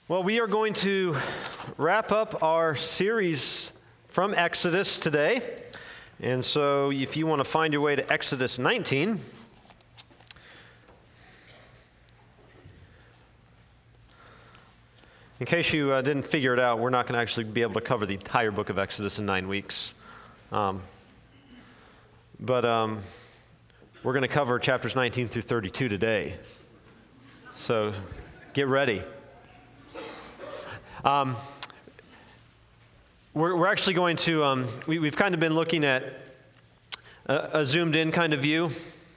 Well, we are going to wrap up our series from Exodus today. And so if you want to find your way to Exodus 19, in case you didn't figure it out, we're not going to actually be able to cover the entire book of Exodus in 9 weeks. But we're going to cover chapters 19 through 32 today. So get ready. We're actually going to, we've kind of been looking at a zoomed in kind of view,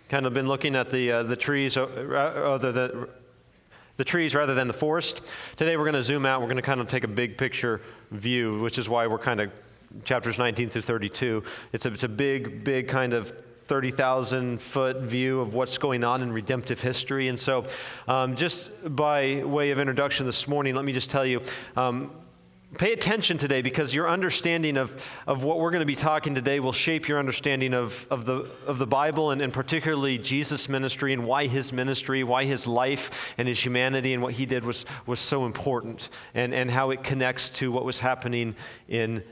kind of been looking at the trees, the trees rather than the forest. Today we're going to zoom out, we're going to kind of take a big picture view, which is why we're kind of chapters 19 through 32. It's a big kind of 30,000-foot view of what's going on in redemptive history. And so just by way of introduction this morning, let me just tell you, pay attention today because your understanding of what we're going to be talking today will shape your understanding of the Bible and particularly Jesus' ministry and why his ministry, why his life and his humanity and what he did was so important and how it connects to what was happening in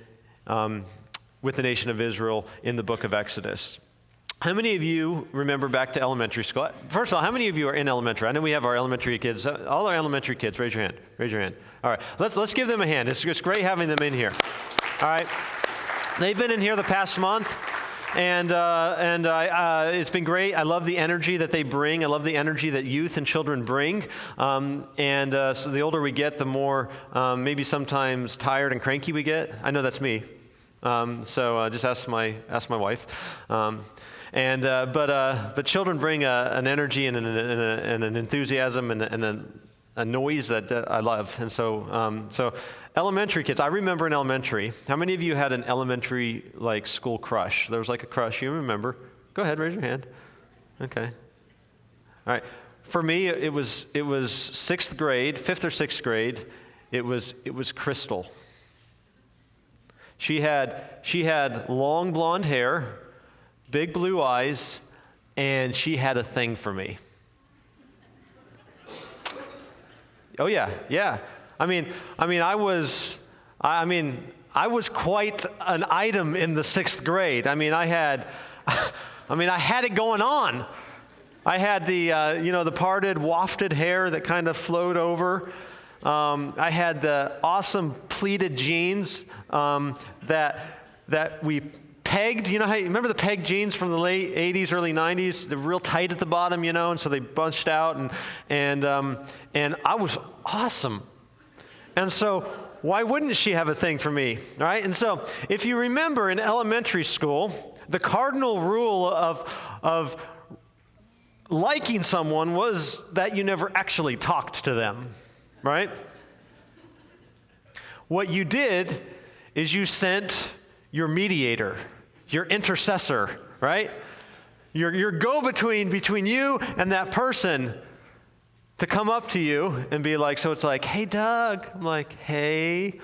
with the nation of Israel in the book of Exodus. How many of you remember back to elementary school? First of all, how many of you are in elementary? I know we have our elementary kids. All our elementary kids, raise your hand. Raise your hand. All right, let's give them a hand. It's great having them in here. All right, they've been in here the past month, and it's been great. I love the energy that they bring. I love the energy that youth and children bring. So the older we get, the more maybe sometimes tired and cranky we get. I know that's me. So just ask my wife. But children bring an energy and an enthusiasm and a noise that I love. And so elementary kids, I remember in elementary, how many of you had an elementary school crush? There was a crush, you remember? Go ahead, raise your hand. Okay. All right. For me, it was 6th grade, 5th or 6th grade. It was Crystal. She had long blonde hair, big blue eyes, and she had a thing for me. Oh yeah. I was quite an item in the 6th grade. I had it going on. I had the parted, wafted hair that kind of flowed over. I had the awesome pleated jeans that we pegged. You remember the pegged jeans from the late 80s, early 90s? They're real tight at the bottom, and so they bunched out, and I was awesome. And so why wouldn't she have a thing for me, right? And so if you remember in elementary school, the cardinal rule of liking someone was that you never actually talked to them, right? What you did is you sent your mediator, your intercessor, right? Your go-between between you and that person to come up to you and be like, so it's like, hey, Doug. I'm like, hey.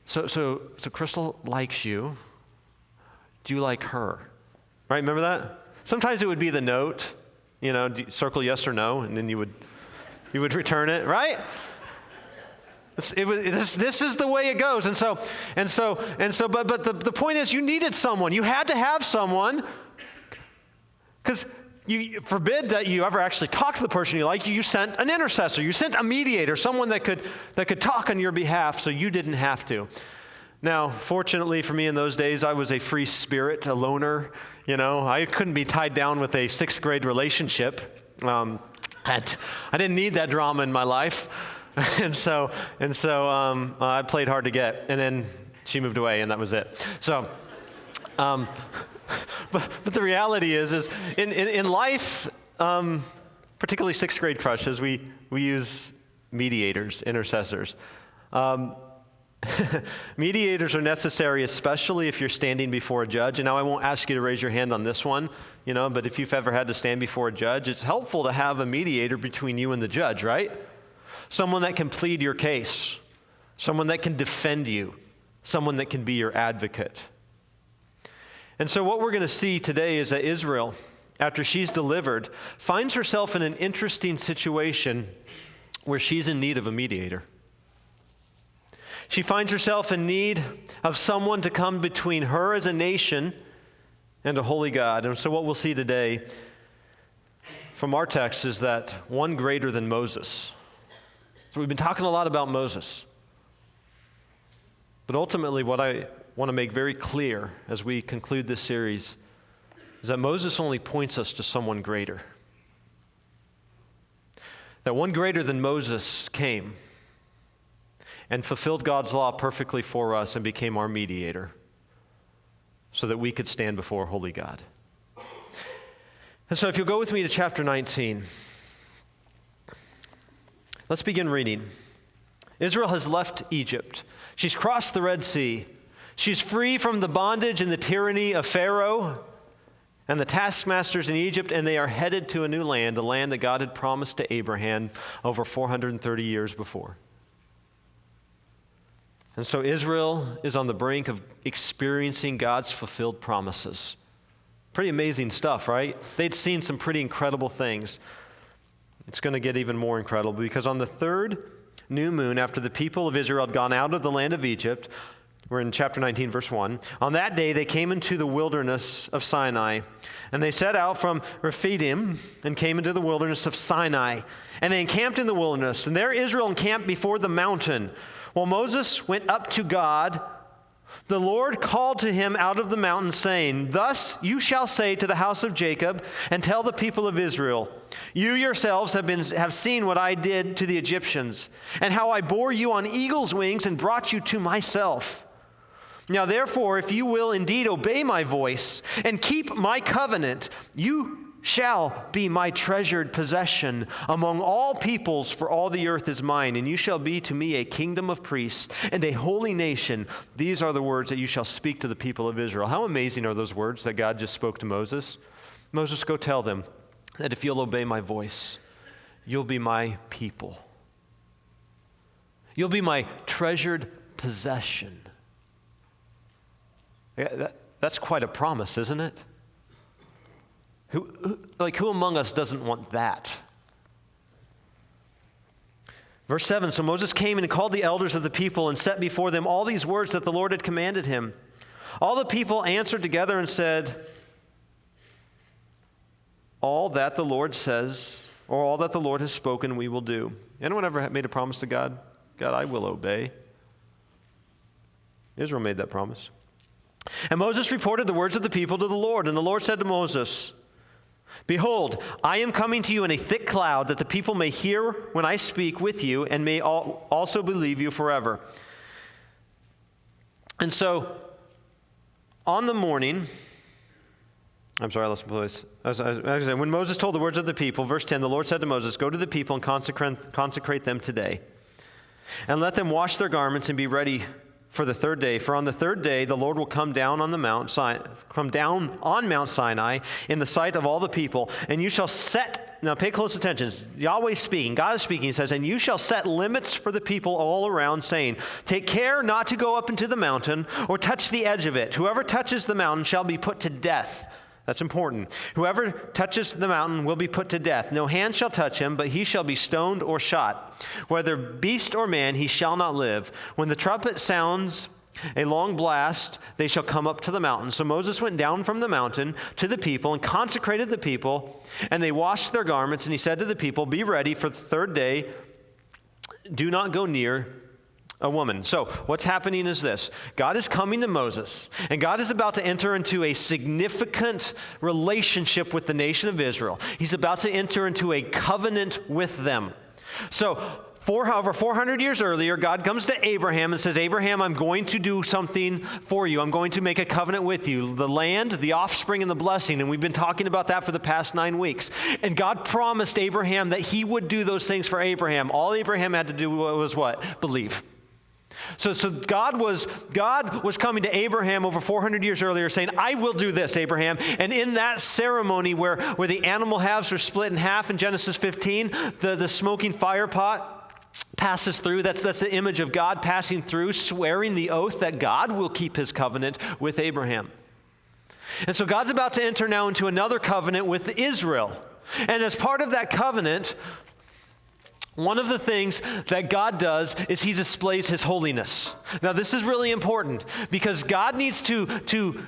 So Crystal likes you. Do you like her? Right, remember that? Sometimes it would be the note, circle yes or no, and then you would return it, right? This is the way it goes, but the point is, you needed someone. You had to have someone, because you forbid that you ever actually talk to the person you like. You sent an intercessor. You sent a mediator, someone that could talk on your behalf, so you didn't have to. Now, fortunately for me in those days, I was a free spirit, a loner. I couldn't be tied down with a 6th grade relationship. I didn't need that drama in my life. And so I played hard to get, and then she moved away, and that was it. So, but the reality is in life, particularly 6th grade crushes, we use mediators, intercessors. Mediators are necessary, especially if you're standing before a judge. And now I won't ask you to raise your hand on this one, but if you've ever had to stand before a judge, it's helpful to have a mediator between you and the judge, right? Someone that can plead your case, someone that can defend you, someone that can be your advocate. And so what we're going to see today is that Israel, after she's delivered, finds herself in an interesting situation where she's in need of a mediator. She finds herself in need of someone to come between her as a nation and a holy God. And so what we'll see today from our text is that one greater than Moses. So we've been talking a lot about Moses. But ultimately, what I want to make very clear as we conclude this series is that Moses only points us to someone greater. That one greater than Moses came and fulfilled God's law perfectly for us and became our mediator so that we could stand before a holy God. And so if you'll go with me to chapter 19, let's begin reading. Israel has left Egypt. She's crossed the Red Sea. She's free from the bondage and the tyranny of Pharaoh and the taskmasters in Egypt, and they are headed to a new land, a land that God had promised to Abraham over 430 years before. And so Israel is on the brink of experiencing God's fulfilled promises. Pretty amazing stuff, right? They'd seen some pretty incredible things. It's going to get even more incredible because on the third new moon after the people of Israel had gone out of the land of Egypt, we're in chapter 19, verse 1. On that day, they came into the wilderness of Sinai, and they set out from Rephidim and came into the wilderness of Sinai, and they encamped in the wilderness. And there Israel encamped before the mountain. While Moses went up to God, the Lord called to him out of the mountain, saying, "Thus you shall say to the house of Jacob, and tell the people of Israel, you yourselves have seen what I did to the Egyptians, and how I bore you on eagle's wings and brought you to myself. Now therefore, if you will indeed obey my voice and keep my covenant, you shall be my treasured possession among all peoples, for all the earth is mine, and you shall be to me a kingdom of priests and a holy nation. These are the words that you shall speak to the people of Israel." How amazing are those words that God just spoke to Moses? Moses, go tell them that if you'll obey my voice, you'll be my people. You'll be my treasured possession. Yeah, that's quite a promise, isn't it? Who among us doesn't want that? Verse 7, so Moses came and called the elders of the people and set before them all these words that the Lord had commanded him. All the people answered together and said, "All that the Lord says, or all that the Lord has spoken, we will do." Anyone ever made a promise to God? God, I will obey. Israel made that promise. And Moses reported the words of the people to the Lord. And the Lord said to Moses, "Behold, I am coming to you in a thick cloud, that the people may hear when I speak with you and may also believe you forever." And so, on the morning, when Moses told the words of the people, verse 10, the Lord said to Moses, "Go to the people and consecrate them today, and let them wash their garments and be ready for the third day. For on the third day the Lord will come down on Mount Sinai in the sight of all the people, and you shall set," now pay close attention, Yahweh's speaking, God is speaking, he says, "and you shall set limits for the people all around, saying, take care not to go up into the mountain or touch the edge of it. Whoever touches the mountain shall be put to death." That's important. "Whoever touches the mountain will be put to death. No hand shall touch him, but he shall be stoned or shot. Whether beast or man, he shall not live. When the trumpet sounds a long blast, they shall come up to the mountain." So Moses went down from the mountain to the people and consecrated the people, and they washed their garments, and he said to the people, "Be ready for the third day. Do not go near a woman." So what's happening is this. God is coming to Moses, and God is about to enter into a significant relationship with the nation of Israel. He's about to enter into a covenant with them. So over 400 years earlier, God comes to Abraham and says, "Abraham, I'm going to do something for you. I'm going to make a covenant with you. The land, the offspring, and the blessing." And we've been talking about that for the past 9 weeks. And God promised Abraham that he would do those things for Abraham. All Abraham had to do was what? Believe. So God was coming to Abraham over 400 years earlier saying, "I will do this, Abraham." And in that ceremony where the animal halves are split in half in Genesis 15, the smoking fire pot passes through. That's the image of God passing through, swearing the oath that God will keep his covenant with Abraham. And so God's about to enter now into another covenant with Israel. And as part of that covenant, one of the things that God does is he displays his holiness. Now, this is really important because God needs to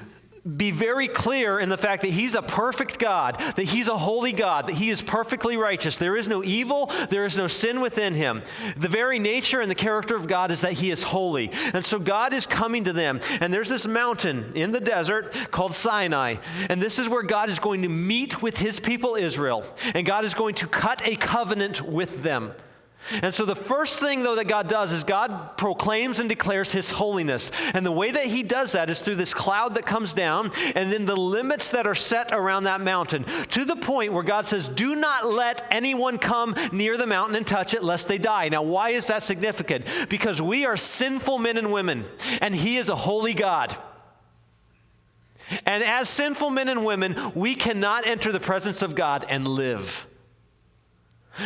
be very clear in the fact that he's a perfect God, that he's a holy God, that he is perfectly righteous. There is no evil, there is no sin within him. The very nature and the character of God is that he is holy. And so God is coming to them, and there's this mountain in the desert called Sinai, and this is where God is going to meet with his people Israel, and God is going to cut a covenant with them. And so the first thing, though, that God does is God proclaims and declares his holiness. And the way that he does that is through this cloud that comes down and then the limits that are set around that mountain, to the point where God says, do not let anyone come near the mountain and touch it lest they die. Now, why is that significant? Because we are sinful men and women, and he is a holy God. And as sinful men and women, we cannot enter the presence of God and live.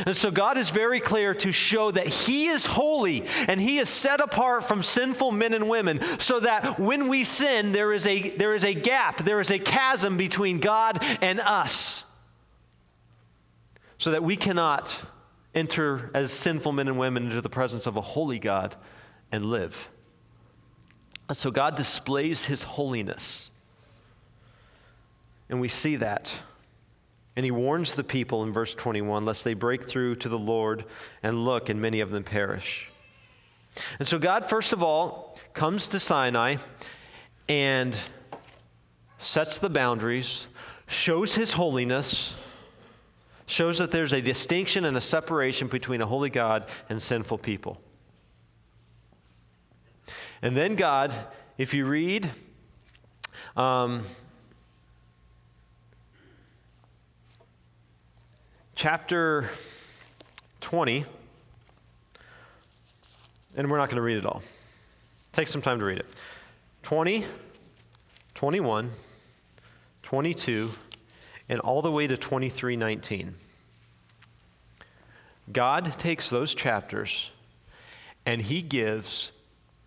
And so God is very clear to show that he is holy and he is set apart from sinful men and women, so that when we sin, there is a gap, there is a chasm between God and us, so that we cannot enter as sinful men and women into the presence of a holy God and live. And so God displays his holiness, and we see that. And he warns the people in verse 21, lest they break through to the Lord and look, and many of them perish. And so God, first of all, comes to Sinai and sets the boundaries, shows his holiness, shows that there's a distinction and a separation between a holy God and sinful people. And then God, if you read chapter 20, and we're not going to read it all. Take some time to read it. 20, 21, 22, and all the way to 23:19. God takes those chapters and he gives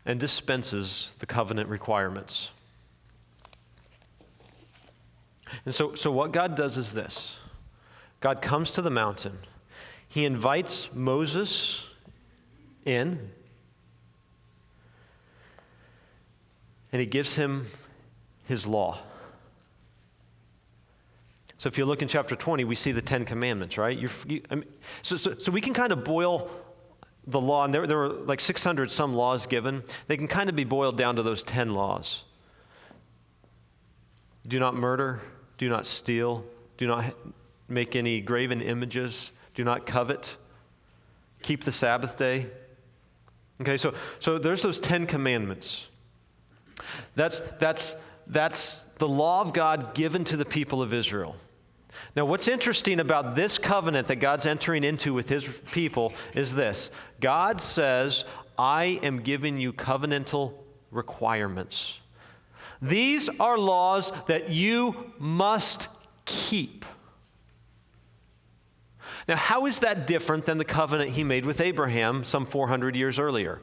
and dispenses the covenant requirements. And so what God does is this. God comes to the mountain. He invites Moses in, and he gives him his law. So if you look in chapter 20, we see the 10 Commandments, right? So we can kind of boil the law, and there were like 600 some laws given. They can kind of be boiled down to those 10 laws. Do not murder, do not steal, do not make any graven images, do not covet, keep the Sabbath day. Okay, so there's those 10 commandments. That's the law of God given to the people of Israel. Now, what's interesting about this covenant that God's entering into with his people is this. God says, I am giving you covenantal requirements. These are laws that you must keep. Now, how is that different than the covenant he made with Abraham some 400 years earlier?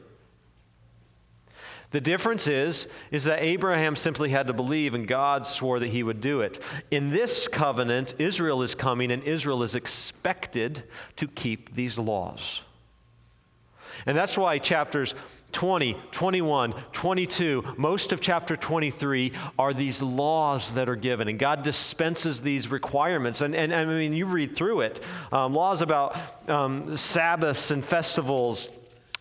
The difference is that Abraham simply had to believe, and God swore that he would do it. In this covenant, Israel is coming, and Israel is expected to keep these laws. And that's why chapters 20, 21, 22, most of chapter 23 are these laws that are given. And God dispenses these requirements. And I mean, you read through it. Laws about Sabbaths and festivals,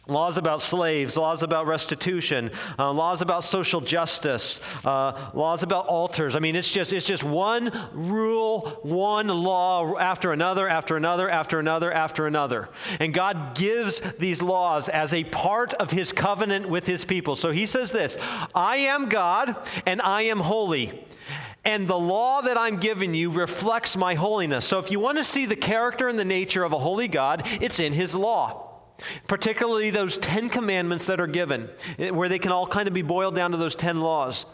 laws about slaves, laws about restitution, laws about social justice, laws about altars. I mean, it's just one rule, one law after another, after another, after another, after another. And God gives these laws as a part of his covenant with his people. So he says this, I am God and I am holy. And the law that I'm giving you reflects my holiness. So if you want to see the character and the nature of a holy God, it's in his law. Particularly those 10 commandments that are given, where they can all kind of be boiled down to those 10 laws.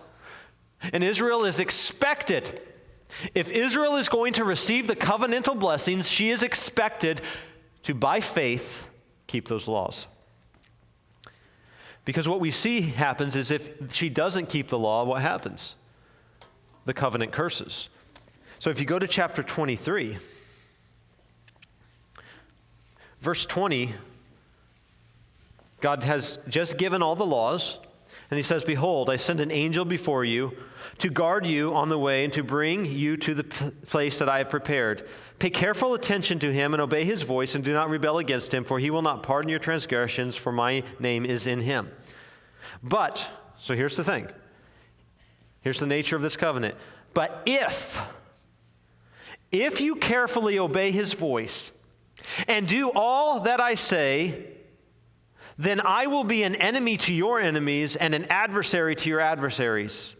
And Israel is expected, if Israel is going to receive the covenantal blessings, she is expected to, by faith, keep those laws. Because what we see happens is if she doesn't keep the law, what happens? The covenant curses. So if you go to chapter 23, Verse 20, God has just given all the laws, and he says, "Behold, I send an angel before you to guard you on the way and to bring you to the place that I have prepared. Pay careful attention to him and obey his voice and do not rebel against him, for he will not pardon your transgressions, for my name is in him." But, so here's the thing. Here's the nature of this covenant. But if you carefully obey his voice and do all that I say, then I will be an enemy to your enemies and an adversary to your adversaries.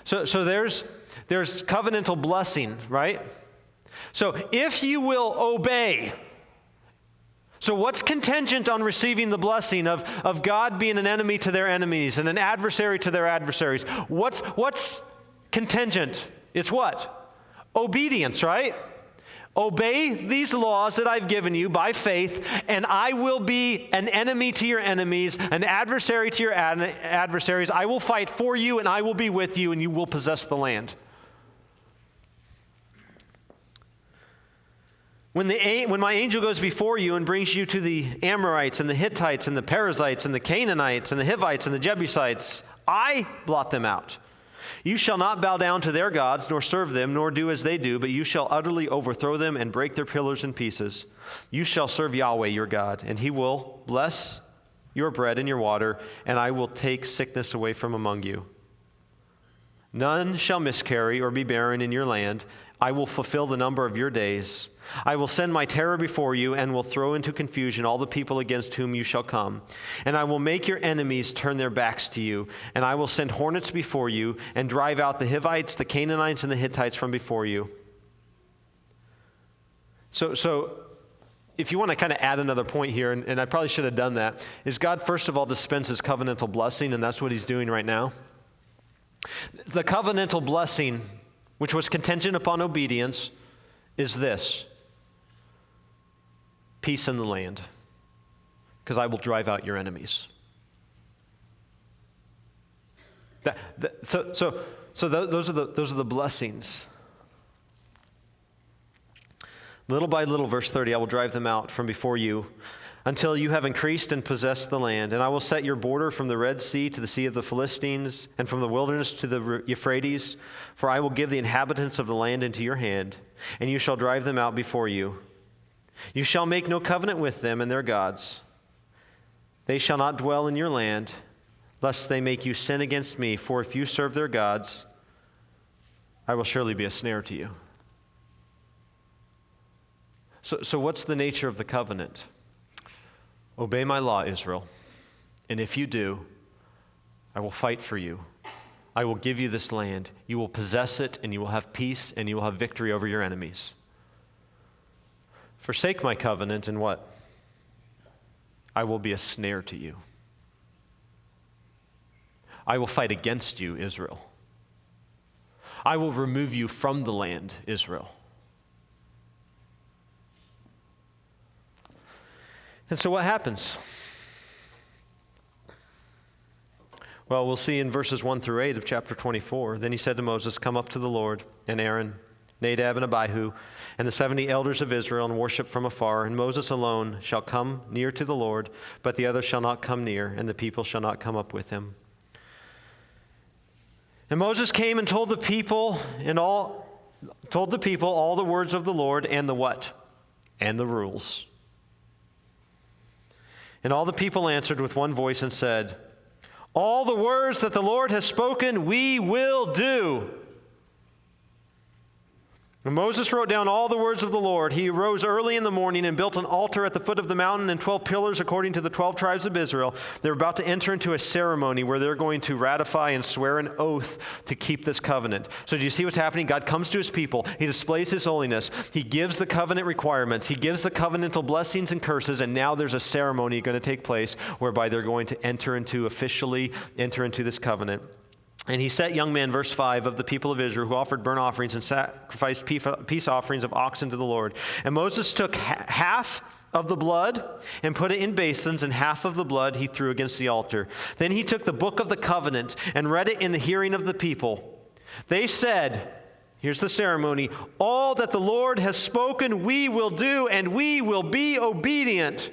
So there's covenantal blessing, right? So if you will obey, so what's contingent on receiving the blessing of God being an enemy to their enemies and an adversary to their adversaries? What's contingent? It's what? Obedience, right? Obey these laws that I've given you by faith, and I will be an enemy to your enemies, an adversary to your adversaries. I will fight for you, and I will be with you, and you will possess the land. When my angel goes before you and brings you to the Amorites and the Hittites and the Perizzites and the Canaanites and the Hivites and the Jebusites, I blot them out. You shall not bow down to their gods, nor serve them, nor do as they do, but you shall utterly overthrow them and break their pillars in pieces. You shall serve Yahweh your God, and he will bless your bread and your water, and I will take sickness away from among you. None shall miscarry or be barren in your land. I will fulfill the number of your days. I will send my terror before you and will throw into confusion all the people against whom you shall come. And I will make your enemies turn their backs to you. And I will send hornets before you and drive out the Hivites, the Canaanites, and the Hittites from before you. So if you want to kind of add another point here, and I probably should have done that, is God first of all dispenses covenantal blessing, and that's what he's doing right now. The covenantal blessing, which was contingent upon obedience, is this: peace in the land, because I will drive out your enemies. So those are the blessings. Little by little, verse 30, I will drive them out from before you until you have increased and possessed the land. And I will set your border from the Red Sea to the Sea of the Philistines and from the wilderness to the Euphrates, for I will give the inhabitants of the land into your hand, and you shall drive them out before you. You shall make no covenant with them and their gods. They shall not dwell in your land, lest they make you sin against me, for if you serve their gods, I will surely be a snare to you. So what's the nature of the covenant? Obey my law, Israel, and if you do, I will fight for you. I will give you this land. You will possess it, and you will have peace, and you will have victory over your enemies. Forsake my covenant, and what? I will be a snare to you. I will fight against you, Israel. I will remove you from the land, Israel. And so what happens? Well, we'll see in verses 1 through 8 of chapter 24. Then he said to Moses, "Come up to the Lord, and Aaron, Nadab, and Abihu, and the 70 elders of Israel, and worship from afar. And Moses alone shall come near to the Lord, but the others shall not come near, and the people shall not come up with him." And Moses came and told the people all the words of the Lord, and the what? And the rules. And all the people answered with one voice and said, "All the words that the Lord has spoken, we will do." When Moses wrote down all the words of the Lord, he arose early in the morning and built an altar at the foot of the mountain and 12 pillars according to the 12 tribes of Israel. They're about to enter into a ceremony where they're going to ratify and swear an oath to keep this covenant. So do you see what's happening? God comes to his people. He displays his holiness. He gives the covenant requirements. He gives the covenantal blessings and curses, and now there's a ceremony going to take place whereby they're going to officially enter into this covenant. And he set young men, verse 5, of the people of Israel who offered burnt offerings and sacrificed peace offerings of oxen to the Lord. And Moses took half of the blood and put it in basins, and half of the blood he threw against the altar. Then he took the book of the covenant and read it in the hearing of the people. They said, Here's the ceremony. All that the Lord has spoken we will do, and we will be obedient.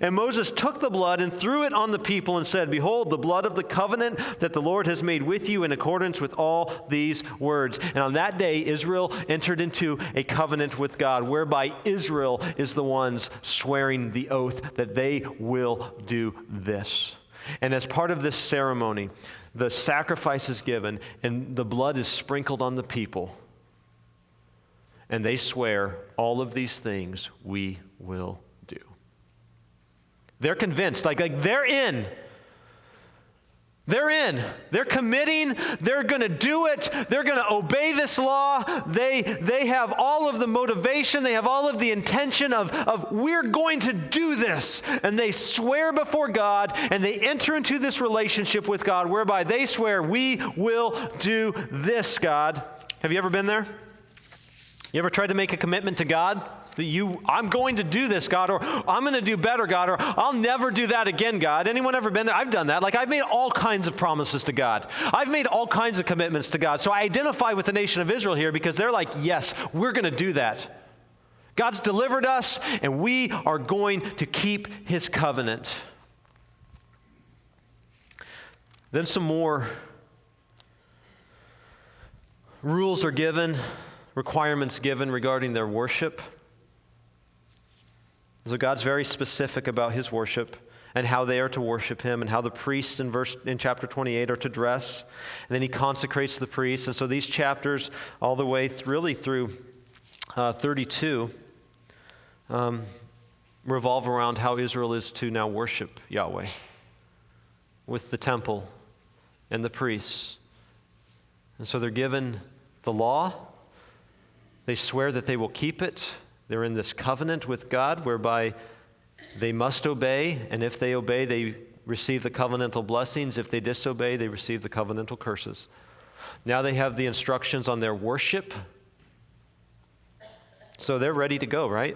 And Moses took the blood and threw it on the people and said, Behold, the blood of the covenant that the Lord has made with you in accordance with all these words. And on that day, Israel entered into a covenant with God, whereby Israel is the ones swearing the oath that they will do this. And as part of this ceremony, the sacrifice is given and the blood is sprinkled on the people. And they swear all of these things we will do. They're convinced, like they're in. They're in. They're committing. They're going to do it. They're going to obey this law. They have all of the motivation. They have all of the intention of we're going to do this. And they swear before God, and they enter into this relationship with God whereby they swear, we will do this, God. Have you ever been there? You ever tried to make a commitment to God? I'm going to do this, God, or I'm going to do better, God, or I'll never do that again, God. Anyone ever been there? I've done that. Like, I've made all kinds of promises to God. I've made all kinds of commitments to God. So I identify with the nation of Israel here because they're like, yes, we're going to do that. God's delivered us, and we are going to keep his covenant. Then some more rules are given, requirements given regarding their worship. So God's very specific about his worship and how they are to worship him and how the priests in chapter 28 are to dress. And then he consecrates the priests. And so these chapters all the way really through 32 revolve around how Israel is to now worship Yahweh with the temple and the priests. And so they're given the law. They swear that they will keep it. They're in this covenant with God whereby they must obey, and if they obey, they receive the covenantal blessings. If they disobey, they receive the covenantal curses. Now they have the instructions on their worship. So they're ready to go, right?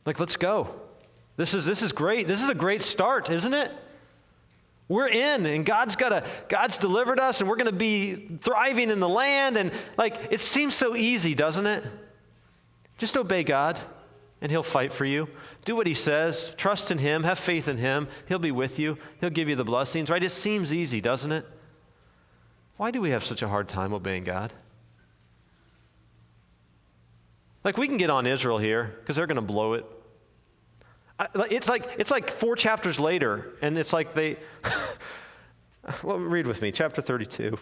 Like, let's go. This is great. This is a great start, isn't it? We're in, and God's delivered us, and we're going to be thriving in the land. And like, it seems so easy, doesn't it? Just obey God, and he'll fight for you. Do what he says. Trust in him. Have faith in him. He'll be with you. He'll give you the blessings, right? It seems easy, doesn't it? Why do we have such a hard time obeying God? Like, we can get on Israel here because they're going to blow it. It's like 4 chapters later, and it's like they... Well, read with me, chapter 32.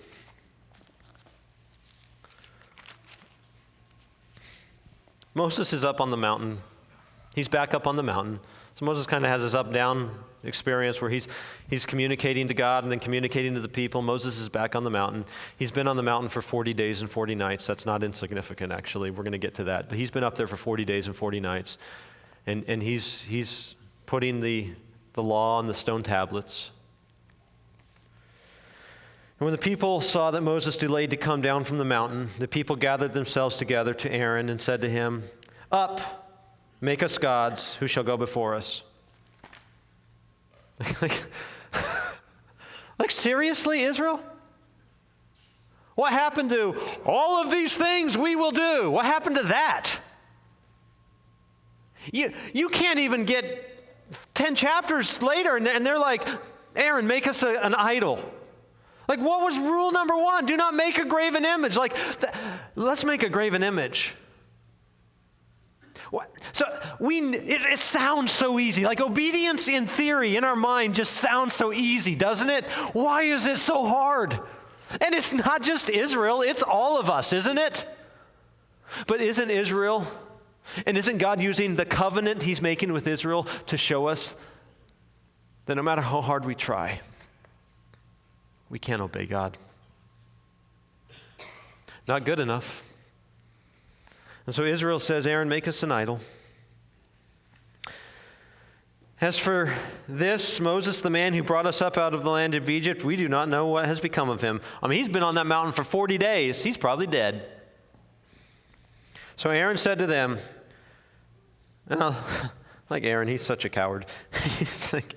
Moses is up on the mountain. He's back up on the mountain. So Moses kind of has this up-down experience where he's communicating to God and then communicating to the people. Moses is back on the mountain. He's been on the mountain for 40 days and 40 nights. That's not insignificant, actually. We're going to get to that. But he's been up there for 40 days and 40 nights. And he's putting the law on the stone tablets. And when the people saw that Moses delayed to come down from the mountain, the people gathered themselves together to Aaron and said to him, Up, make us gods who shall go before us. Like seriously, Israel? What happened to all of these things we will do? What happened to that? You can't even get 10 chapters later, and they're like, Aaron, make us an idol. Like, what was rule number 1? Do not make a graven image. Like, let's make a graven image. So it sounds so easy. Like, obedience in theory, in our mind, just sounds so easy, doesn't it? Why is it so hard? And it's not just Israel, it's all of us, isn't it? But isn't Israel, and isn't God using the covenant he's making with Israel to show us that no matter how hard we try, we can't obey God? Not good enough. And so Israel says, Aaron, make us an idol. As for this, Moses, the man who brought us up out of the land of Egypt, we do not know what has become of him. I mean, he's been on that mountain for 40 days. He's probably dead. So Aaron said to them, and like Aaron, he's such a coward. He's like,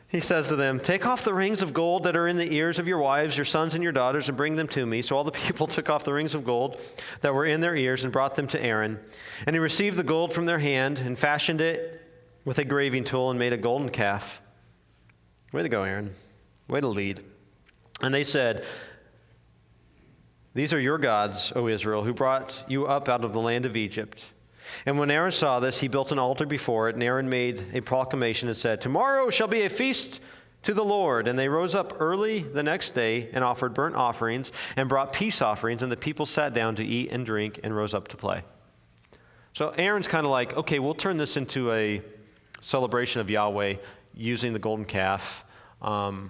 He says to them, "Take off the rings of gold that are in the ears of your wives, your sons and your daughters, and bring them to me." So all the people took off the rings of gold that were in their ears and brought them to Aaron. And he received the gold from their hand and fashioned it with a graving tool and made a golden calf. Way to go, Aaron. Way to lead. And they said, "These are your gods, O Israel, who brought you up out of the land of Egypt." And when Aaron saw this, he built an altar before it, and Aaron made a proclamation and said, "Tomorrow shall be a feast to the Lord." And they rose up early the next day and offered burnt offerings and brought peace offerings, and the people sat down to eat and drink and rose up to play. So Aaron's kind of like, okay, we'll turn this into a celebration of Yahweh using the golden calf. So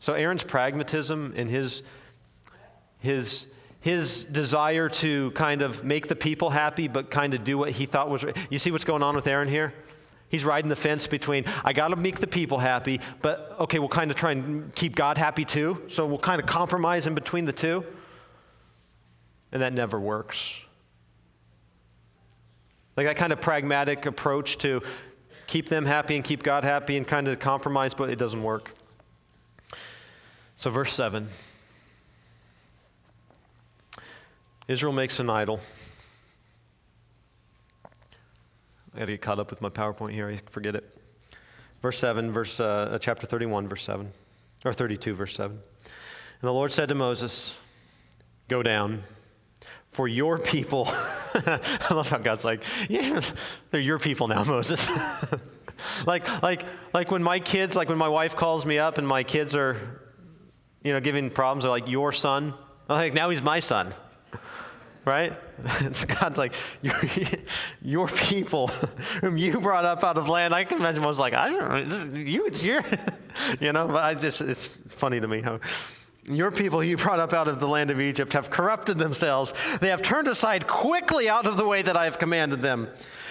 Aaron's pragmatism and his desire to kind of make the people happy, but kind of do what he thought was right. You see what's going on with Aaron here? He's riding the fence between, I got to make the people happy, but okay, we'll kind of try and keep God happy too. So we'll kind of compromise in between the two. And that never works. Like that kind of pragmatic approach to keep them happy and keep God happy and kind of compromise, but it doesn't work. So verse 7. Israel makes an idol. I got to get caught up with my PowerPoint here. I forget it. Verse 7, chapter 31, verse 7. Or 32, verse 7. And the Lord said to Moses, "Go down, for your people..." I love how God's like, yeah, they're your people now, Moses. like when my kids, like when my wife calls me up and my kids are, giving problems, they're like, "Your son." I'm like, now he's my son. Right? So God's like, your people whom you brought up out of land. I can imagine Moses like, I don't know, it's your, but it's funny to me how your people you brought up out of the land of Egypt have corrupted themselves. They have turned aside quickly out of the way that I have commanded them.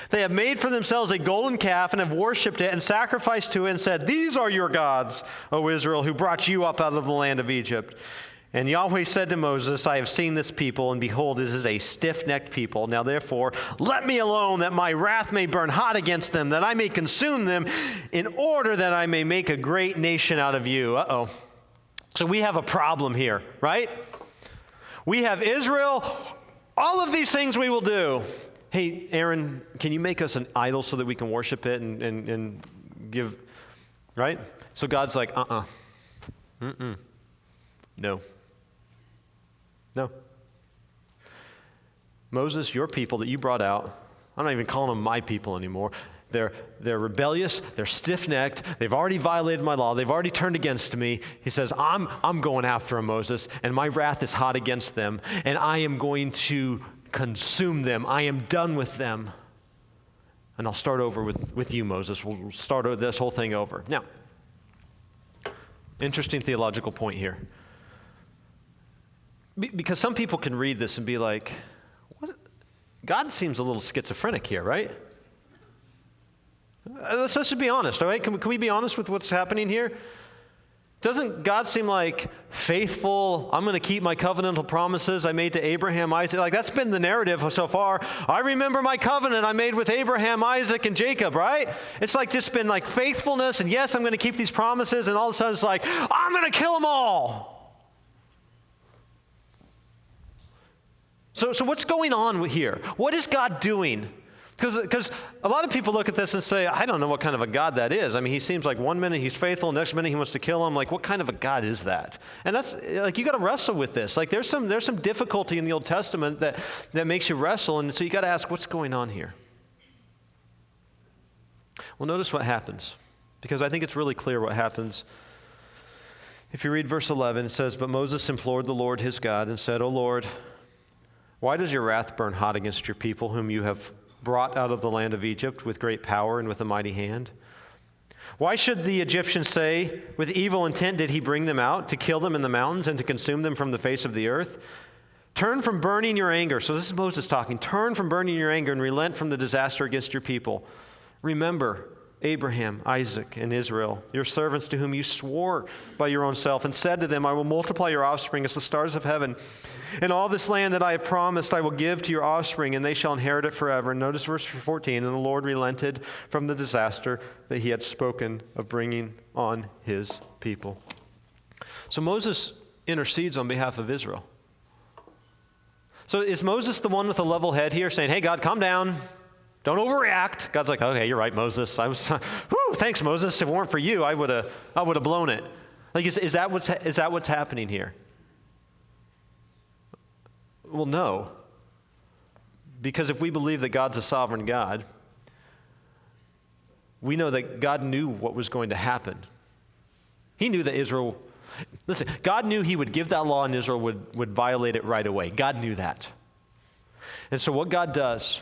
They have made for themselves a golden calf and have worshipped it and sacrificed to it and said, "These are your gods, O Israel, who brought you up out of the land of Egypt." And Yahweh said to Moses, "I have seen this people, and behold, this is a stiff-necked people. Now therefore, let me alone, that my wrath may burn hot against them, that I may consume them, in order that I may make a great nation out of you." Uh-oh. So we have a problem here, right? We have Israel, all of these things we will do. Hey, Aaron, can you make us an idol so that we can worship it and give, right? So God's like, no. No. Moses, your people that you brought out, I'm not even calling them my people anymore. They're rebellious, they're stiff-necked, they've already violated my law, they've already turned against me. He says, I'm going after them, Moses, and my wrath is hot against them, and I am going to consume them. I am done with them. And I'll start over with you, Moses. We'll start this whole thing over. Now, interesting theological point here. Because some people can read this and be like, what? God seems a little schizophrenic here, right? Let's just be honest, all right? Can we be honest with what's happening here? Doesn't God seem like faithful? I'm going to keep my covenantal promises I made to Abraham, Isaac. Like that's been the narrative so far. I remember my covenant I made with Abraham, Isaac, and Jacob, right? It's like just been like faithfulness, and yes, I'm going to keep these promises, and all of a sudden it's like, I'm going to kill them all. So what's going on here? What is God doing? Because a lot of people look at this and say, I don't know what kind of a God that is. I mean, he seems like one minute he's faithful, next minute he wants to kill him. Like, what kind of a God is that? And that's, like, you got to wrestle with this. Like, there's some difficulty in the Old Testament that makes you wrestle, and so you got to ask, what's going on here? Well, notice what happens, because I think it's really clear what happens. If you read verse 11, it says, "But Moses implored the Lord his God and said, O Lord, why does your wrath burn hot against your people whom you have brought out of the land of Egypt with great power and with a mighty hand? Why should the Egyptians say, with evil intent did he bring them out, to kill them in the mountains and to consume them from the face of the earth? Turn from burning your anger." So this is Moses talking. "Turn from burning your anger and relent from the disaster against your people. Remember Abraham, Isaac, and Israel, your servants to whom you swore by your own self, and said to them, I will multiply your offspring as the stars of heaven. And all this land that I have promised I will give to your offspring, and they shall inherit it forever. And notice verse 14, and the Lord relented from the disaster that he had spoken of bringing on his people. So Moses intercedes on behalf of Israel. So is Moses the one with a level head here saying, hey, God, calm down. Don't overreact. God's like, okay, you're right, Moses. Thanks, Moses. If it weren't for you, I would have blown it. Like, is that what's happening here? Well, no. Because if we believe that God's a sovereign God, we know that God knew what was going to happen. He knew that Israel, listen, God knew he would give that law and Israel would violate it right away. God knew that. And so what God does,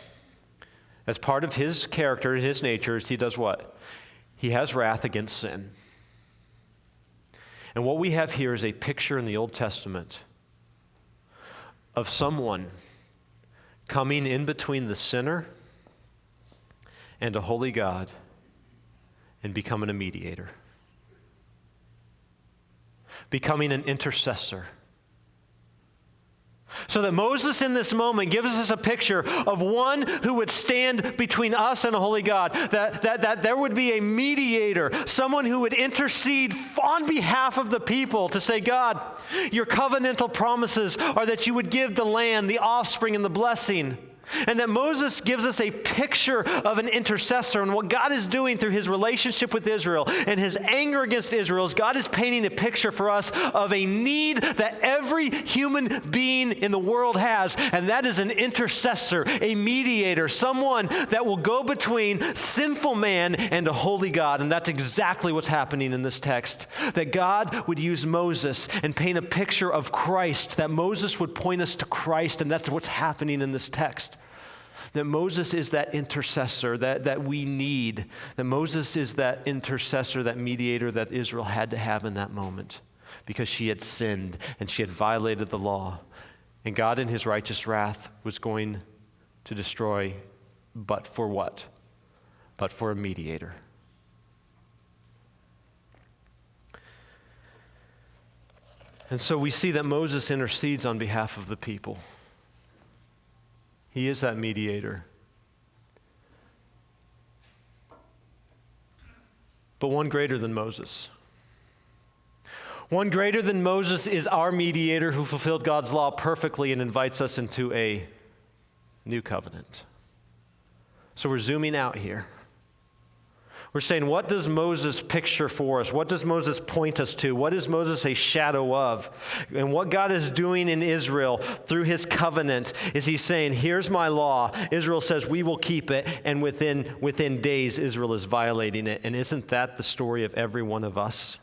as part of his character and his nature, is he does what? He has wrath against sin. And what we have here is a picture in the Old Testament of someone coming in between the sinner and a holy God and becoming a mediator, becoming an intercessor. So that Moses in this moment gives us a picture of one who would stand between us and a holy God, that there would be a mediator, someone who would intercede on behalf of the people to say, God, your covenantal promises are that you would give the land, the offspring, and the blessing. And that Moses gives us a picture of an intercessor, and what God is doing through his relationship with Israel and his anger against Israel is God is painting a picture for us of a need that every human being in the world has, and that is an intercessor, a mediator, someone that will go between sinful man and a holy God. And that's exactly what's happening in this text, that God would use Moses and paint a picture of Christ, that Moses would point us to Christ, and that's what's happening in this text. That Moses is that intercessor that we need. That Moses is that intercessor, that mediator that Israel had to have in that moment because she had sinned and she had violated the law. And God in his righteous wrath was going to destroy, but for what? But for a mediator. And so we see that Moses intercedes on behalf of the people. He is that mediator. But one greater than Moses. One greater than Moses is our mediator who fulfilled God's law perfectly and invites us into a new covenant. So we're zooming out here. We're saying, what does Moses picture for us? What does Moses point us to? What is Moses a shadow of? And what God is doing in Israel through his covenant is he's saying, here's my law. Israel says, we will keep it. And within days, Israel is violating it. And isn't that the story of every one of us?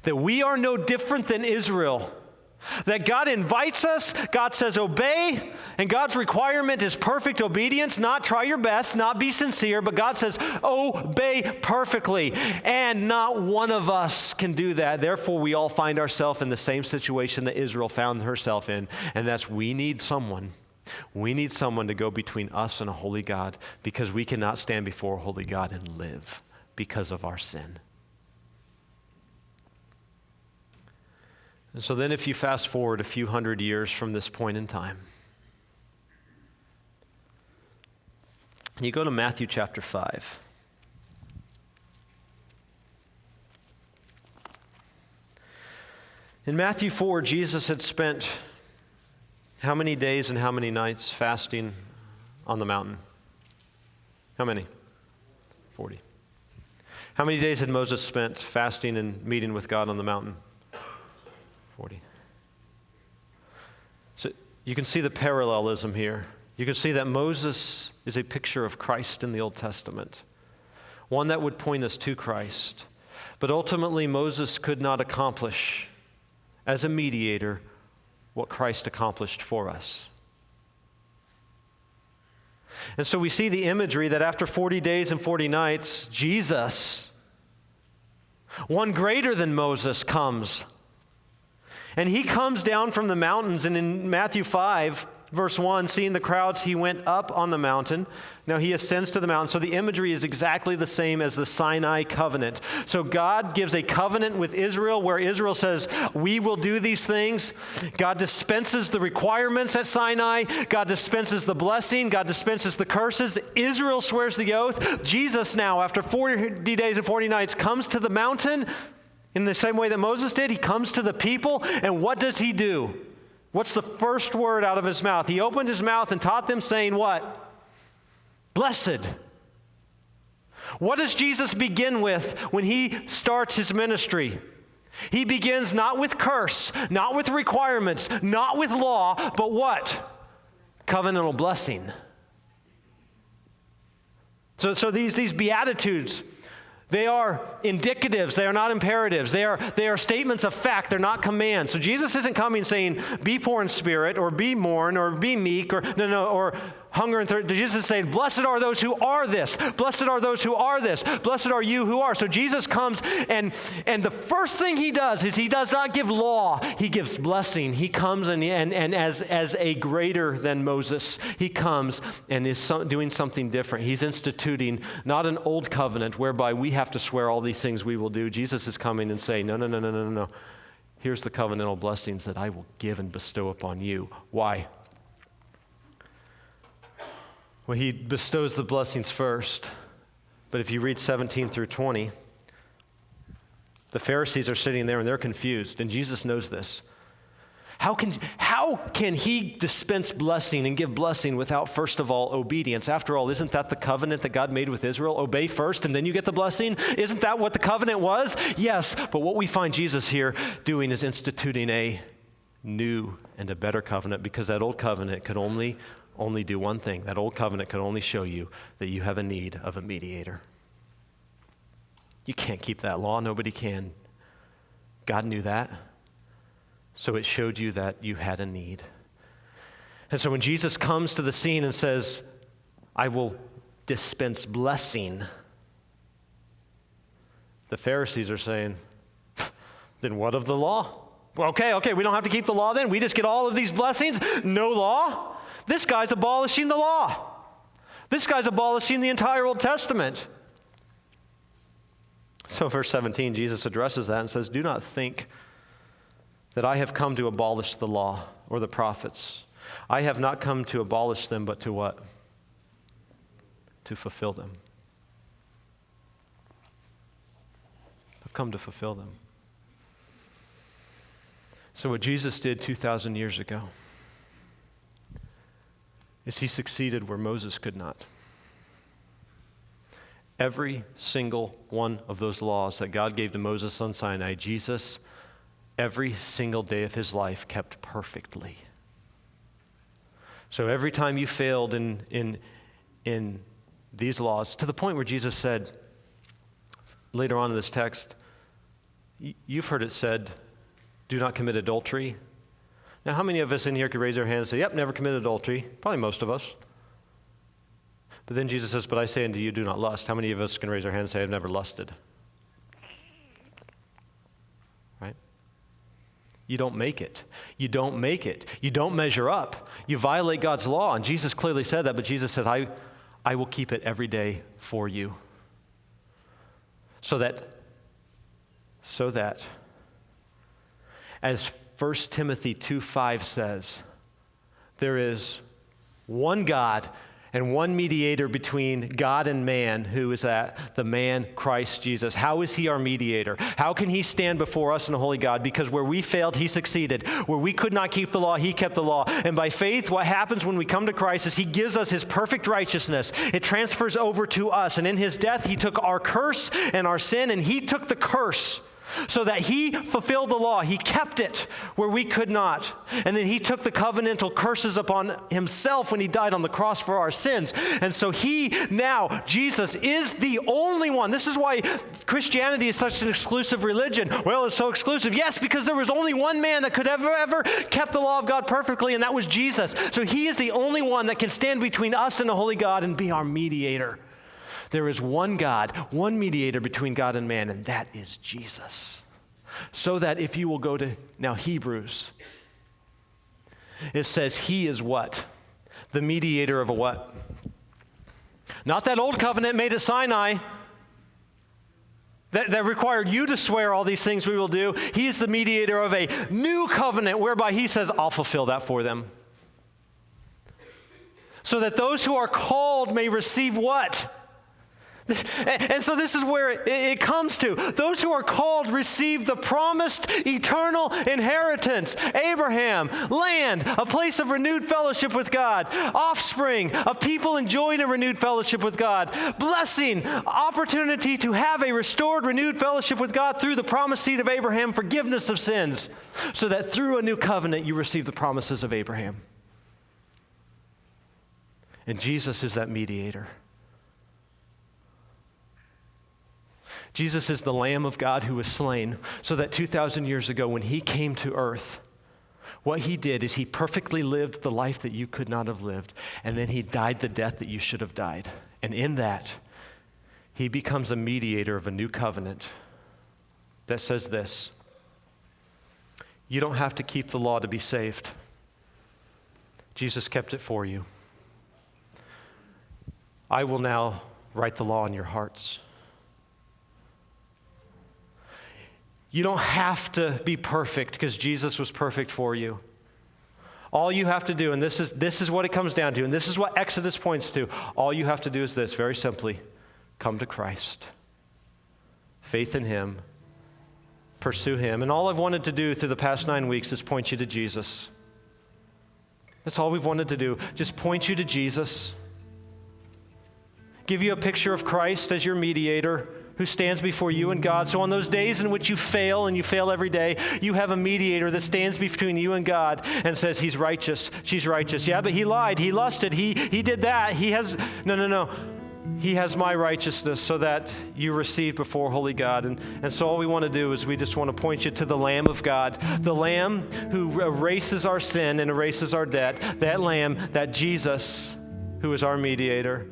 That we are no different than Israel. That God invites us, God says obey, and God's requirement is perfect obedience, not try your best, not be sincere, but God says obey perfectly, and not one of us can do that. Therefore, we all find ourselves in the same situation that Israel found herself in, and that's we need someone to go between us and a holy God, because we cannot stand before a holy God and live because of our sin. And so then if you fast forward a few hundred years from this point in time, and you go to Matthew chapter 5. In Matthew 4, Jesus had spent how many days and how many nights fasting on the mountain? How many? 40. How many days had Moses spent fasting and meeting with God on the mountain? 40. So you can see the parallelism here. You can see that Moses is a picture of Christ in the Old Testament, one that would point us to Christ. But ultimately, Moses could not accomplish, as a mediator, what Christ accomplished for us. And so we see the imagery that after 40 days and 40 nights, Jesus, one greater than Moses, comes. And he comes down from the mountains, and in Matthew 5, Verse 1, seeing the crowds, he went up on the mountain. Now he ascends to the mountain. So the imagery is exactly the same as the Sinai covenant. So God gives a covenant with Israel where Israel says, we will do these things. God dispenses the requirements at Sinai. God dispenses the blessing. God dispenses the curses. Israel swears the oath. Jesus now, after 40 days and 40 nights, comes to the mountain in the same way that Moses did. He comes to the people, and what does he do? What's the first word out of his mouth? He opened his mouth and taught them, saying what? Blessed. What does Jesus begin with when he starts his ministry? He begins not with curse, not with requirements, not with law, but what? Covenantal blessing. So these Beatitudes, they are indicatives. They are not imperatives. They are statements of fact. They're not commands. So Jesus isn't coming saying, be poor in spirit, or be mourn, or be meek, or or hunger and thirst. Jesus is saying, blessed are those who are this. Blessed are those who are this. Blessed are you who are. So Jesus comes, and the first thing he does is he does not give law. He gives blessing. He comes and as a greater than Moses, he comes and is doing something different. He's instituting not an old covenant whereby we have to swear all these things we will do. Jesus is coming and saying, no. Here's the covenantal blessings that I will give and bestow upon you. Why? Well, he bestows the blessings first. But if you read 17 through 20, the Pharisees are sitting there and they're confused, and Jesus knows this. How can he dispense blessing and give blessing without, first of all, obedience? After all, isn't that the covenant that God made with Israel? Obey first and then you get the blessing? Isn't that what the covenant was? Yes, but what we find Jesus here doing is instituting a new and a better covenant, because that old covenant could only do one thing. That old covenant could only show you that you have a need of a mediator. You can't keep that law. Nobody can. God knew that. So it showed you that you had a need. And so when Jesus comes to the scene and says, I will dispense blessing, the Pharisees are saying, then what of the law? Well, okay, we don't have to keep the law then. We just get all of these blessings? No law? This guy's abolishing the law. This guy's abolishing the entire Old Testament. So verse 17, Jesus addresses that and says, do not think that I have come to abolish the law or the prophets. I have not come to abolish them, but to what? To fulfill them. I've come to fulfill them. So what Jesus did 2,000 years ago is he succeeded where Moses could not. Every single one of those laws that God gave to Moses on Sinai, Jesus, every single day of his life, kept perfectly. So every time you failed in these laws, to the point where Jesus said, later on in this text, you've heard it said, do not commit adultery. Now, how many of us in here could raise our hands and say, yep, never committed adultery? Probably most of us. But then Jesus says, but I say unto you, do not lust. How many of us can raise our hands and say, I've never lusted? Right? You don't make it. You don't make it. You don't measure up. You violate God's law. And Jesus clearly said that, but Jesus said, I will keep it every day for you. So that as 1 Timothy 2:5 says, there is one God and one mediator between God and man. Who is that? The man, Christ Jesus. How is he our mediator? How can he stand before us in a holy God? Because where we failed, he succeeded. Where we could not keep the law, he kept the law. And by faith, what happens when we come to Christ is he gives us his perfect righteousness. It transfers over to us. And in his death, he took our curse and our sin, and he took the curse so that he fulfilled the law. He kept it where we could not. And then he took the covenantal curses upon himself when he died on the cross for our sins. And so Jesus is the only one. This is why Christianity is such an exclusive religion. Well, it's so exclusive. Yes, because there was only one man that could ever kept the law of God perfectly, and that was Jesus. So he is the only one that can stand between us and the holy God and be our mediator. There is one God, one mediator between God and man, and that is Jesus. So that if you will go to now Hebrews, It says he is what? The mediator of a what? Not that old covenant made at Sinai that required you to swear all these things we will do. He is the mediator of a new covenant whereby he says, I'll fulfill that for them. So that those who are called may receive what? And so this is where it comes to. Those who are called receive the promised eternal inheritance. Abraham, land, a place of renewed fellowship with God. Offspring, a people enjoying a renewed fellowship with God. Blessing, opportunity to have a restored, renewed fellowship with God through the promised seed of Abraham, forgiveness of sins. So that through a new covenant you receive the promises of Abraham. And Jesus is that mediator. Jesus is the Lamb of God who was slain so that 2,000 years ago when he came to earth, what he did is he perfectly lived the life that you could not have lived, and then he died the death that you should have died. And in that, he becomes a mediator of a new covenant that says this: you don't have to keep the law to be saved. Jesus kept it for you. I will now write the law in your hearts. You don't have to be perfect because Jesus was perfect for you. All you have to do, and this is what it comes down to, and this is what Exodus points to, all you have to do is this, very simply, come to Christ. Faith in him. Pursue him. And all I've wanted to do through the past 9 weeks is point you to Jesus. That's all we've wanted to do. Just point you to Jesus. Give you a picture of Christ as your mediator who stands before you and God. So on those days in which you fail, and you fail every day, you have a mediator that stands between you and God and says, he's righteous, she's righteous. Yeah, but he lied, he lusted, he did that. He has, no. He has my righteousness so that you receive before holy God. And so all we want to do is we just want to point you to the Lamb of God, the Lamb who erases our sin and erases our debt, that Lamb, that Jesus who is our mediator.